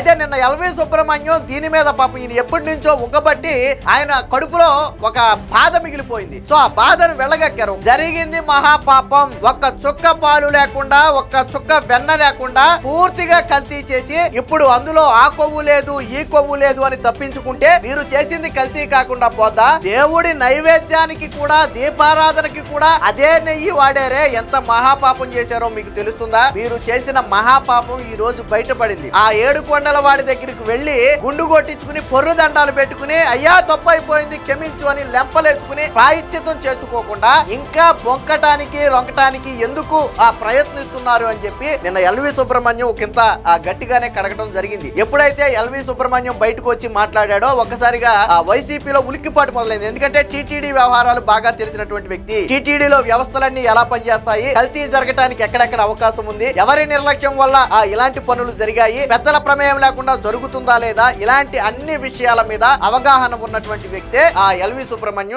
అయితే నిన్న ఎల్వి సుబ్రహ్మణ్యం దీని మీద పాపం ఈయన ఎప్పటి నుంచో ఉగ్గబట్టి ఆయన కడుపులో ఒక బాధ మిగిలిపోయింది. సో ఆ బాధను వెళ్ళగక్కారు. జరిగింది మహాపాపం. ఒక్క చుక్క పాలు లేకుండా, ఒక్క చుక్క వెన్న లేకుండా పూర్తిగా కల్తీ చేసి ఇప్పుడు అందులో ఆ కొవ్వు లేదు, ఈ కొవ్వు లేదు అని తప్పించుకుంటే మీరు చేసింది కల్తీ కాకుండా పోతా? దేవుడి నైవేద్యానికి కూడా, దీపారాధనకి కూడా అదే నెయ్యి వాడారే. ఎంత మహాపాపం చేశారో మీకు తెలుస్తుందా? మీరు చేసిన మహాపాపం ఈ రోజు బయటపడింది. ఆ 7 కొండల వాడి దగ్గరికి వెళ్లి గుండు కొట్టించుకుని పొర్రు దండాలు పెట్టుకుని అయ్యా తప్పు అయిపోయింది క్షమించు అని లెంపలేసుకుని ప్రాయశ్చితం చేసుకోకుండా ఇంకా బొంకటానికి రొంకటానికి ఎందుకు ఆ ప్రయత్నిస్తున్నారు అని చెప్పి నిన్న ఎల్వి సుబ్రహ్మణ్యం ఒకంత గట్టిగానే కడగడం జరిగింది. ఎప్పుడైతే ఎల్వి సుబ్రహ్మణ్యం బయటకు వచ్చి మాట్లాడాడో ఒక్కసారిగా వైసీపీలో ఉలిక్కిపాటు మొదలైంది. ఎందుకంటే టీటీడీ వ్యవహారాలు బాగా తెలిసినటువంటి వ్యక్తి. టీటీడీలో వ్యవస్థలన్నీ ఎలా పనిచేస్తాయి, కల్తీ జరగటానికి ఎక్కడెక్కడ అవకాశం ఉంది, ఎవరి నిర్లక్ష్యం వల్ల ఇలాంటి పనులు జరిగాయి, పెద్దల ప్రమేయం లేకుండా జరుగుతుందా లేదా, ఇలాంటి అన్ని విషయాల మీద అవగాహన ఉన్నటువంటి వ్యక్తే ఎల్వి సుబ్రహ్మణ్యం.